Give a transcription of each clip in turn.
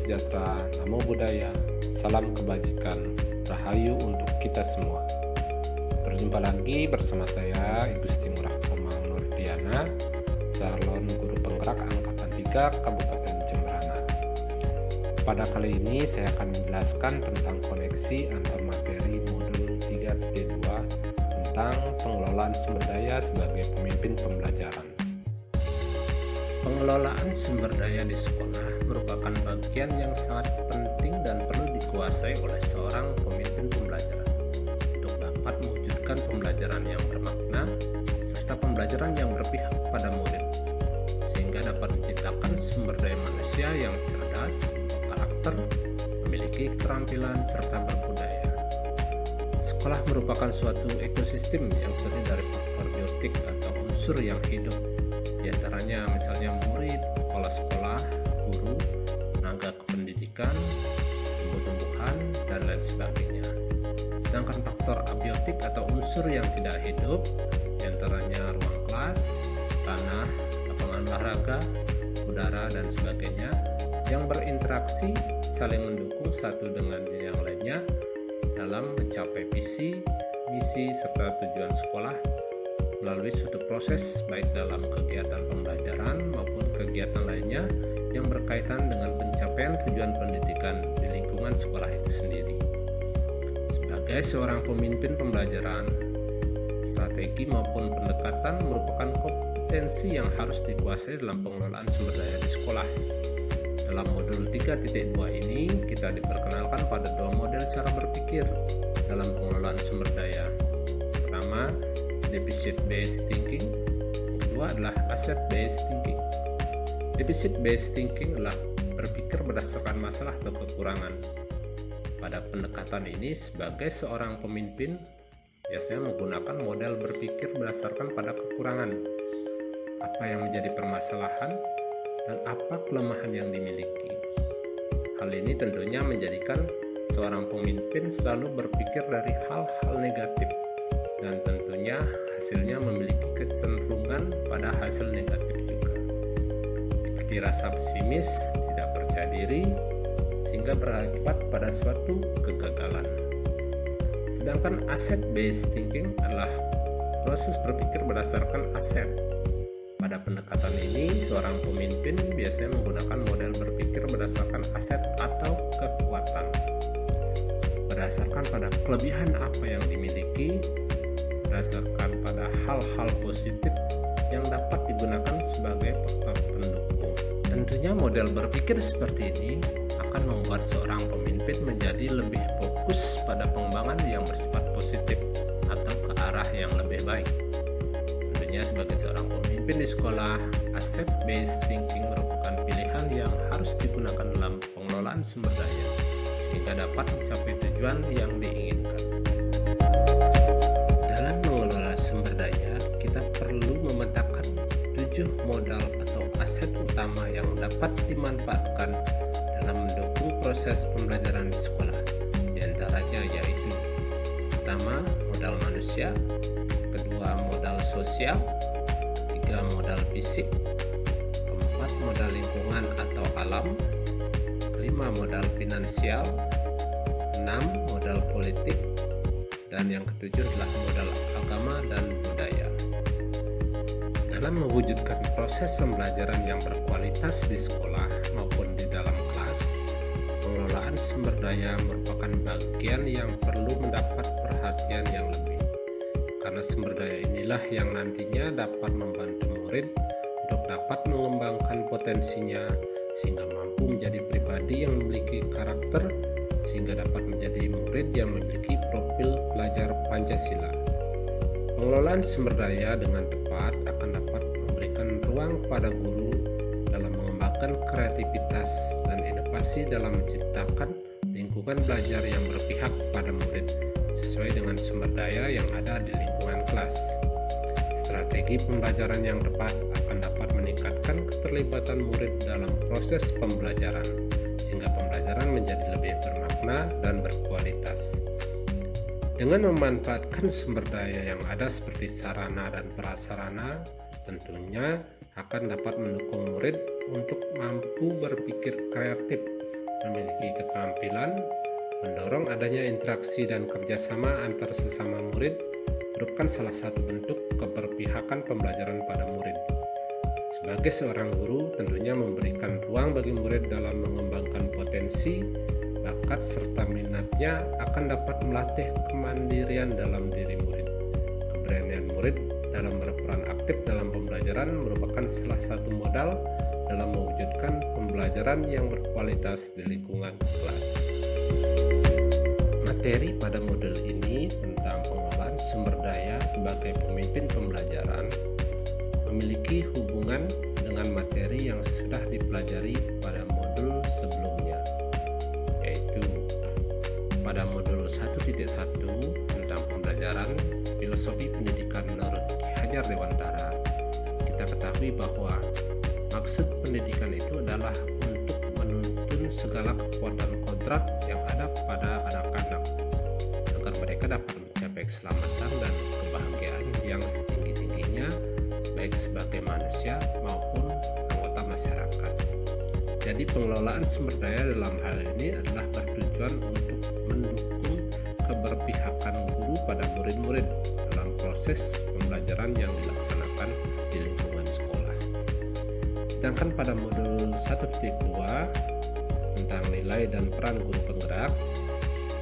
sejahtera, namo buddhaya, salam kebajikan, rahayu untuk kita semua. Berjumpa lagi bersama saya, Igusti Ngurah Komang Nurdiana, calon guru penggerak Angkatan 3 Kabupaten Jemberana. Pada kali ini saya akan menjelaskan tentang koneksi antar materi modul 3.2 tentang pengelolaan sumber daya sebagai pemimpin pembelajaran. Pengelolaan sumber daya di sekolah merupakan bagian yang sangat penting dan perlu dikuasai oleh seorang pemimpin pembelajaran untuk dapat mewujudkan pembelajaran yang bermakna serta pembelajaran yang berpihak pada murid, sehingga dapat menciptakan sumber daya manusia yang cerdas, berkarakter, memiliki keterampilan, serta berbudaya. Sekolah merupakan suatu ekosistem yang terdiri dari faktor biotik atau unsur yang hidup, di antaranya misalnya murid, kepala sekolah, guru, tenaga kependidikan, tumbuh-tumbuhan, dan lain sebagainya. Sedangkan faktor abiotik atau unsur yang tidak hidup, di antaranya ruang kelas, tanah, lapangan olahraga, udara, dan sebagainya, yang berinteraksi saling mendukung satu dengan yang lainnya dalam mencapai visi, misi, serta tujuan sekolah melalui suatu proses baik dalam kegiatan pembelajaran maupun kegiatan lainnya yang berkaitan dengan pencapaian tujuan pendidikan di lingkungan sekolah itu sendiri. Sebagai seorang pemimpin pembelajaran, strategi maupun pendekatan merupakan kompetensi yang harus dikuasai dalam pengelolaan sumber daya di sekolah. Dalam modul 3.2 ini kita diperkenalkan pada dua model cara berpikir dalam pengelolaan sumber daya. Pertama, deficit based thinking. Yang kedua adalah asset based thinking. Deficit based thinking adalah berpikir berdasarkan masalah atau kekurangan. Pada pendekatan ini, sebagai seorang pemimpin biasanya menggunakan model berpikir berdasarkan pada kekurangan, apa yang menjadi permasalahan dan apa kelemahan yang dimiliki. Hal ini tentunya menjadikan seorang pemimpin selalu berpikir dari hal-hal negatif, dan tentunya hasilnya memiliki kecenderungan pada hasil negatif juga, seperti rasa pesimis, tidak percaya diri, sehingga berakibat pada suatu kegagalan. Sedangkan asset based thinking adalah proses berpikir berdasarkan aset. Pada pendekatan ini, seorang pemimpin biasanya menggunakan model berpikir berdasarkan aset atau kekuatan, berdasarkan pada kelebihan apa yang dimiliki, berdasarkan pada hal-hal positif yang dapat digunakan sebagai faktor pendukung. Tentunya model berpikir seperti ini akan membuat seorang pemimpin menjadi lebih fokus pada pengembangan yang bersifat positif atau ke arah yang lebih baik. Tentunya sebagai seorang pemimpin di sekolah, asset based thinking merupakan pilihan yang harus digunakan dalam pengelolaan sumber daya sehingga dapat mencapai tujuan yang diinginkan. Dalam mengelola sumber daya, kita perlu memetakan 7 modal atau aset utama yang dapat dimanfaatkan dalam mendukung proses pembelajaran di sekolah. Di antaranya yaitu: pertama, modal manusia; kedua, modal sosial; ketiga, modal fisik; keempat, modal lingkungan atau alam; kelima, modal finansial; enam, modal politik; dan yang ketujuh adalah modal agama dan budaya. Dalam mewujudkan proses pembelajaran yang berkualitas di sekolah maupun di dalam kelas, pengelolaan sumber daya merupakan bagian yang perlu mendapat perhatian yang lebih, karena sumber daya inilah yang nantinya dapat membantu murid untuk dapat mengembangkan potensinya sehingga mampu menjadi pribadi yang memiliki karakter, sehingga dapat menjadi murid yang memiliki profil pelajar Pancasila. Pengelolaan sumber daya dengan tepat akan dapat memberikan ruang pada guru dalam mengembangkan kreativitas dan inovasi dalam menciptakan lingkungan belajar yang berpihak pada murid sesuai dengan sumber daya yang ada di lingkungan kelas. Strategi pembelajaran yang tepat akan dapat meningkatkan keterlibatan murid dalam proses pembelajaran sehingga pembelajaran menjadi lebih bermakna dan berkualitas. Dengan memanfaatkan sumber daya yang ada seperti sarana dan prasarana, tentunya akan dapat mendukung murid untuk mampu berpikir kreatif memiliki keterampilan, mendorong adanya interaksi dan kerjasama antar sesama murid merupakan salah satu bentuk keberpihakan pembelajaran pada murid. Sebagai seorang guru, tentunya memberikan ruang bagi murid dalam mengembangkan potensi, bakat, serta minatnya akan dapat melatih kemandirian dalam diri murid. Keberanian murid dalam berperan aktif dalam pembelajaran merupakan salah satu modal dalam mewujudkan pembelajaran yang berkualitas di lingkungan kelas. Materi pada modul ini tentang pengelolaan sumber daya sebagai pemimpin pembelajaran memiliki hubungan dengan materi yang sudah dipelajari pada modul sebelumnya, yaitu pada modul 1.1 tentang pembelajaran filosofi pendidikan menurut Ki Hajar Dewantara. Kita ketahui bahwa maksud pendidikan itu adalah untuk menuntun segala kekuatan kodrat yang ada pada anak-anak agar mereka dapat mencapai keselamatan dan kebahagiaan yang setinggi-tingginya baik sebagai manusia maupun anggota masyarakat. Jadi pengelolaan sumber daya dalam hal ini adalah bertujuan untuk mendukung keberpihakan guru pada murid-murid dalam proses pembelajaran yang dilaksanakan di lingkungan sekolah. Sedangkan pada modul 1.2 tentang nilai dan peran guru penggerak,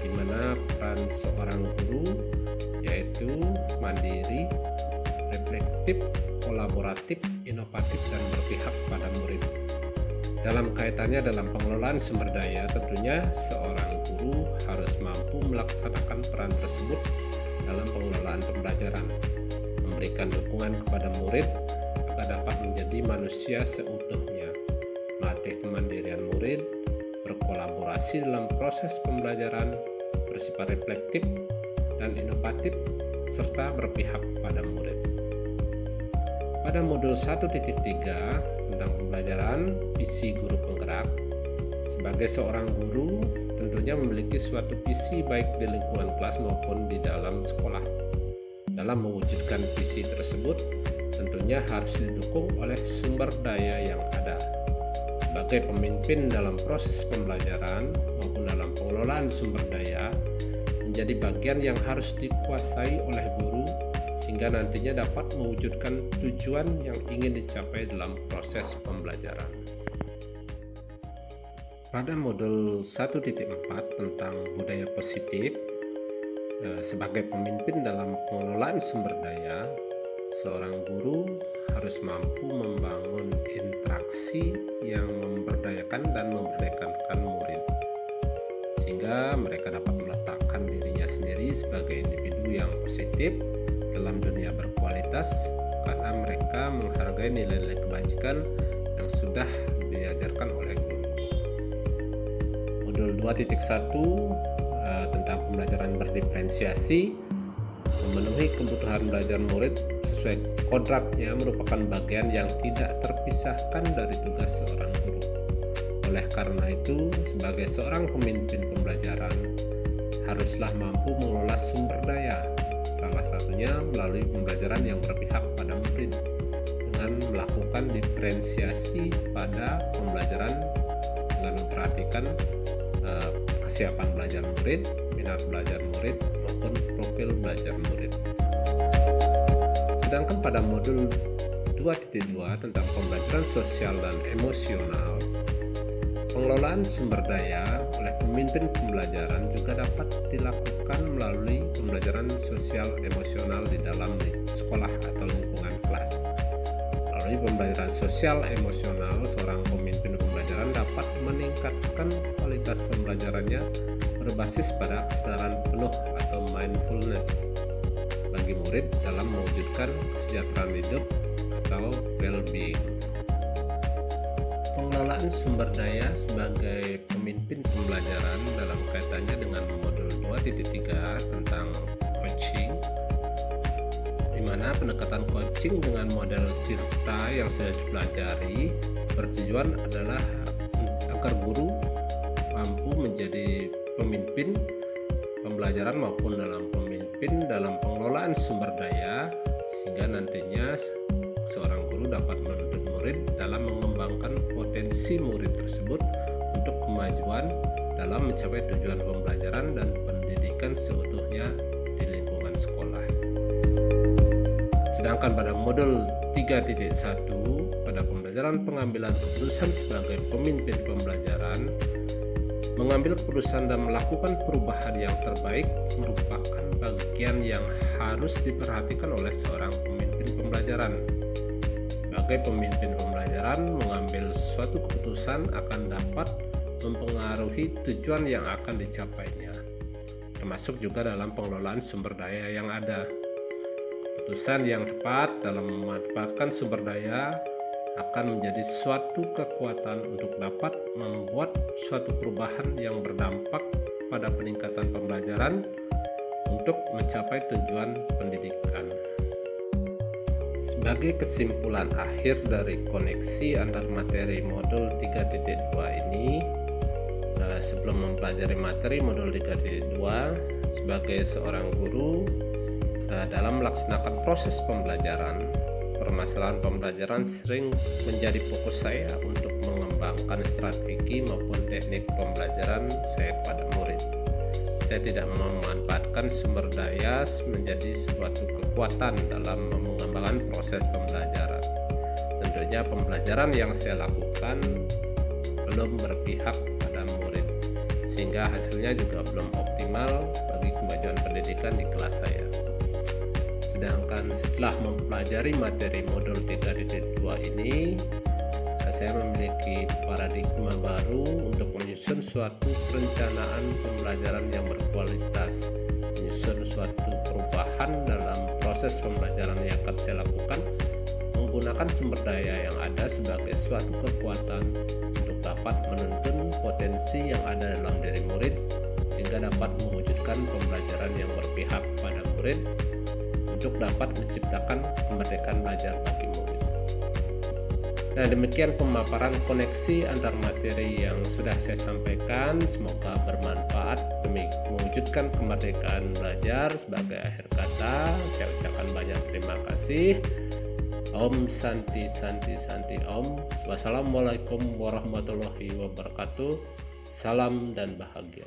di mana peran seorang guru yaitu mandiri, reflektif, kolaboratif, inovatif, dan berpihak pada murid. Dalam kaitannya dalam pengelolaan sumber daya, tentunya seorang guru harus mampu melaksanakan peran tersebut dalam pengelolaan pembelajaran, memberikan dukungan kepada murid agar dapat menjadi manusia seutuhnya, melatih kemandirian murid, berkolaborasi dalam proses pembelajaran, bersifat reflektif dan inovatif, serta berpihak pada murid. Pada modul 1.3 tentang pembelajaran visi guru penggerak, sebagai seorang guru tentunya memiliki suatu visi baik di lingkungan kelas maupun di dalam sekolah. Dalam mewujudkan visi tersebut, tentunya harus didukung oleh sumber daya yang ada. Sebagai pemimpin dalam proses pembelajaran maupun dalam pengelolaan sumber daya, menjadi bagian yang harus dikuasai oleh guru sehingga nantinya dapat mewujudkan tujuan yang ingin dicapai dalam proses pembelajaran. Pada modul 1.4 tentang budaya positif, sebagai pemimpin dalam pengelolaan sumber daya, seorang guru harus mampu membangun interaksi yang memberdayakan dan memerdekakan murid, sehingga mereka dapat meletakkan dirinya sendiri sebagai individu yang positif dalam dunia berkualitas karena mereka menghargai nilai-nilai kebajikan yang sudah diajarkan oleh guru. Modul 2.1 tentang pembelajaran berdiferensiasi, memenuhi kebutuhan belajar murid sesuai kodratnya merupakan bagian yang tidak terpisahkan dari tugas seorang guru. Oleh karena itu, sebagai seorang pemimpin pembelajaran, haruslah mampu mengelola sumber daya, salah satunya melalui pembelajaran yang berpihak pada murid dengan melakukan diferensiasi pada pembelajaran dengan memperhatikan kesiapan belajar murid, minat belajar murid, maupun profil belajar murid. Sedangkan pada modul 2.2 tentang pembelajaran sosial dan emosional, pengelolaan sumber daya oleh pemimpin pembelajaran juga dapat dilakukan melalui pembelajaran sosial emosional di dalam sekolah atau lingkungan kelas. Melalui pembelajaran sosial emosional, seorang pemimpin pembelajaran dapat meningkatkan kualitas pembelajarannya berbasis pada kesadaran penuh atau mindfulness bagi murid dalam mewujudkan kesejahteraan hidup atau well-being. Pengelolaan sumber daya sebagai pemimpin pembelajaran dalam kaitannya dengan modul 2.3 tentang coaching, di mana pendekatan coaching dengan model cerita yang sudah dipelajari bertujuan adalah agar guru mampu menjadi pemimpin pembelajaran maupun dalam pengelolaan sumber daya, sehingga nantinya seorang guru dapat menuntun murid dalam mengembangkan potensi murid tersebut untuk kemajuan dalam mencapai tujuan pembelajaran dan pendidikan seutuhnya di lingkungan sekolah. Sedangkan pada modul 3.1 pada pembelajaran pengambilan keputusan sebagai pemimpin pembelajaran, mengambil keputusan dan melakukan perubahan yang terbaik merupakan bagian yang harus diperhatikan oleh seorang pemimpin pembelajaran. Sebagai pemimpin pembelajaran, mengambil suatu keputusan akan dapat mempengaruhi tujuan yang akan dicapainya, termasuk juga dalam pengelolaan sumber daya yang ada. Keputusan yang tepat dalam memanfaatkan sumber daya akan menjadi suatu kekuatan untuk dapat membuat suatu perubahan yang berdampak pada peningkatan pembelajaran untuk mencapai tujuan pendidikan. Sebagai kesimpulan akhir dari koneksi antar materi modul 3.2 ini, sebelum mempelajari materi modul 3.2, sebagai seorang guru dalam melaksanakan proses pembelajaran, permasalahan pembelajaran sering menjadi fokus saya untuk mengembangkan strategi maupun teknik pembelajaran saya pada murid. Saya tidak memanfaatkan sumber daya menjadi suatu kekuatan dalam mengembangkan proses pembelajaran. Tentunya pembelajaran yang saya lakukan belum berpihak pada murid, sehingga hasilnya juga belum optimal bagi kemajuan pendidikan di kelas saya. Sedangkan setelah mempelajari materi modul 3.2 ini, saya memiliki paradigma baru untuk menyusun suatu perencanaan pembelajaran yang berkualitas, menyusun suatu perubahan dalam proses pembelajaran yang akan saya lakukan, menggunakan sumber daya yang ada sebagai suatu kekuatan untuk dapat menuntun potensi yang ada dalam diri murid, sehingga dapat mewujudkan pembelajaran yang berpihak pada murid untuk dapat menciptakan kemerdekaan belajar bagi murid. Nah, demikian pemaparan koneksi antar materi yang sudah saya sampaikan. Semoga bermanfaat demi mewujudkan kemerdekaan belajar. Sebagai akhir kata, saya ucapkan banyak terima kasih. Om Santi Santi Santi Om. Wassalamualaikum warahmatullahi wabarakatuh. Salam dan bahagia.